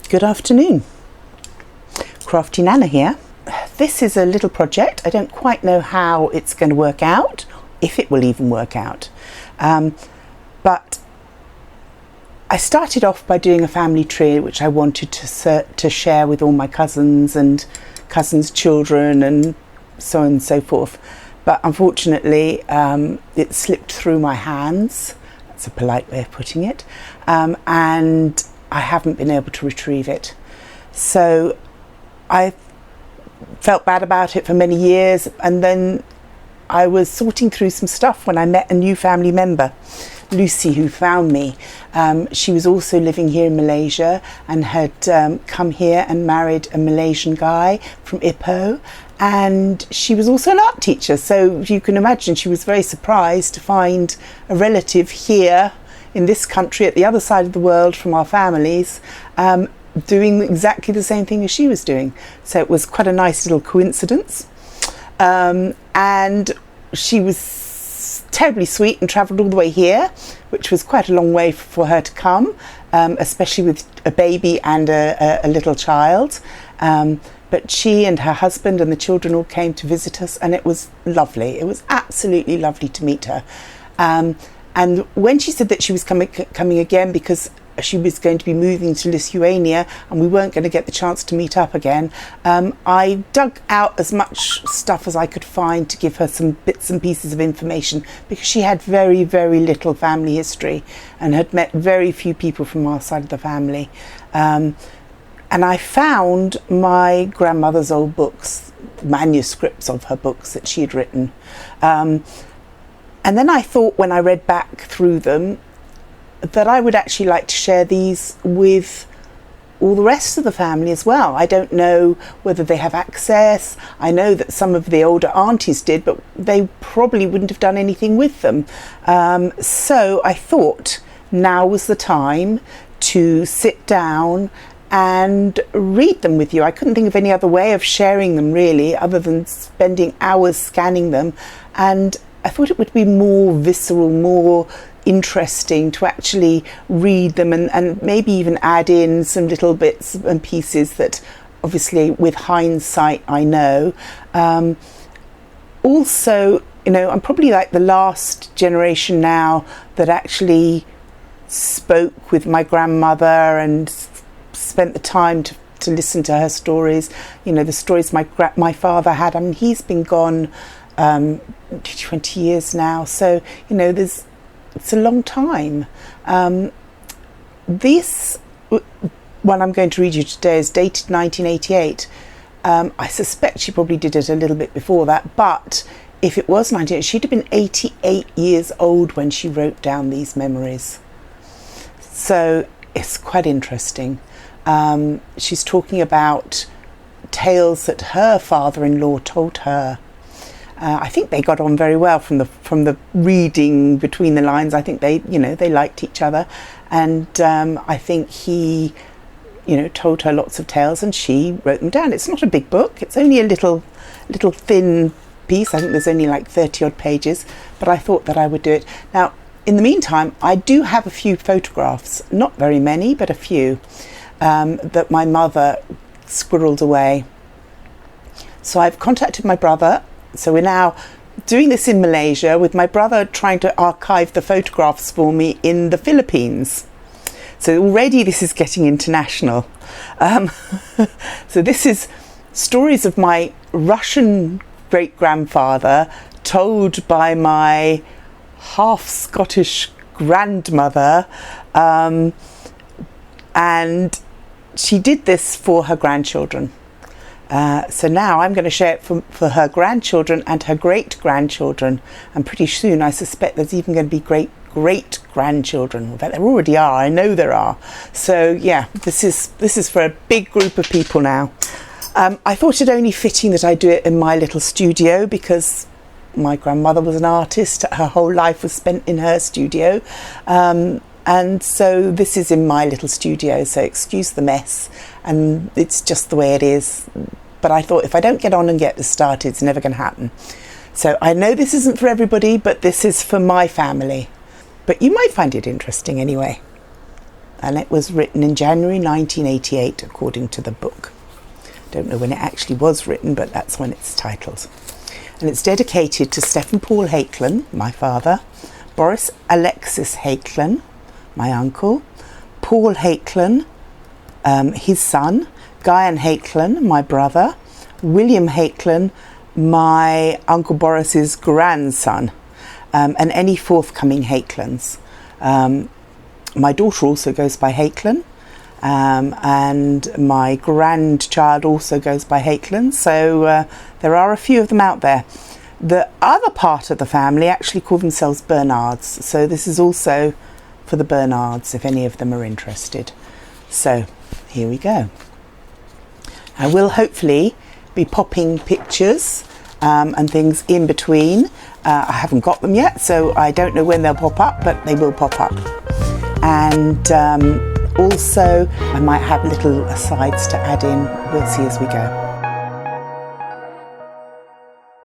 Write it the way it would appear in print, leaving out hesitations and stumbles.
Good afternoon. Crafty Nana here. This is a little project. I don't quite know how it's going to work out, if it will even work out. But I started off by doing a family tree, which I wanted to share with all my cousins and cousins' children and so on and so forth. But unfortunately, it slipped through my hands. That's a polite way of putting it. And I haven't been able to retrieve it. So I felt bad about it for many years, and then I was sorting through some stuff when I met a new family member, Lucy, who found me. She was also living here in Malaysia and had come here and married a Malaysian guy from Ipoh, and she was also an art teacher, so you can imagine she was very surprised to find a relative here in this country at the other side of the world from our families, doing exactly the same thing as she was doing. So it was quite a nice little coincidence. And she was terribly sweet and travelled all the way here, which was quite a long way for her to come, especially with a baby and a little child. But she and her husband and the children all came to visit us, and it was lovely. It was absolutely lovely to meet her. And when she said that she was coming again because she was going to be moving to Lithuania and we weren't going to get the chance to meet up again, I dug out as much stuff as I could find to give her some bits and pieces of information, because she had very, very little family history and had met very few people from our side of the family. And I found my grandmother's old books, manuscripts of her books that she had written. And then I thought, when I read back through them, that I would actually like to share these with all the rest of the family as well. I don't know whether they have access. I know that some of the older aunties did, but they probably wouldn't have done anything with them. So I thought now was the time to sit down and read them with you. I couldn't think of any other way of sharing them, really, other than spending hours scanning them. And I thought it would be more visceral, more interesting to actually read them and maybe even add in some little bits and pieces that obviously with hindsight I know. Also, you know, I'm probably like the last generation now that actually spoke with my grandmother and spent the time to listen to her stories. You know, the stories my father had. I mean, he's been gone 20 years now, so you know, it's a long time. This one I'm going to read you today is dated 1988. I suspect she probably did it a little bit before that, but if it was 1988, she'd have been 88 years old when she wrote down these memories. So it's quite interesting. She's talking about tales that her father-in-law told her. I think they got on very well from the reading between the lines. I think they liked each other, and I think he, told her lots of tales, and she wrote them down. It's not a big book. It's only a little thin piece. I think there's only like 30 odd pages, but I thought that I would do it. Now, in the meantime, I do have a few photographs, not very many, but a few, that my mother squirreled away. So I've contacted my brother. So we're now doing this in Malaysia, with my brother trying to archive the photographs for me in the Philippines. So already this is getting international. So this is stories of my Russian great-grandfather told by my half-Scottish grandmother. And she did this for her grandchildren. So now I'm going to share it for her grandchildren and her great-grandchildren, and pretty soon I suspect there's even going to be great-grandchildren. In fact, there already are. I know there are. So yeah, this is for a big group of people now. I thought it only fitting that I do it in my little studio, because my grandmother was an artist. Her whole life was spent in her studio. And so this is in my little studio, so excuse the mess, and it's just the way it is. But I thought, if I don't get on and get this started, it's never going to happen. So I know this isn't for everybody, but this is for my family. But you might find it interesting anyway. and it was written in January 1988 according to the book. Don't know when it actually was written, but that's when it's titled. And it's dedicated to Stephen Paul Hayklan, my father, Boris Alexis Hayklan, my uncle, Paul Hayklan, his son, Guyan Hayklans, my brother, William Hayklans, my Uncle Boris's grandson, and any forthcoming Hayklans. My daughter also goes by Hayklans, and my grandchild also goes by Hayklans, so there are a few of them out there. The other part of the family actually call themselves Bernards, so this is also for the Bernards if any of them are interested. So here we go. I will hopefully be popping pictures and things in between. I haven't got them yet, so I don't know when they'll pop up, but they will pop up. And also I might have little asides to add in. We'll see as we go.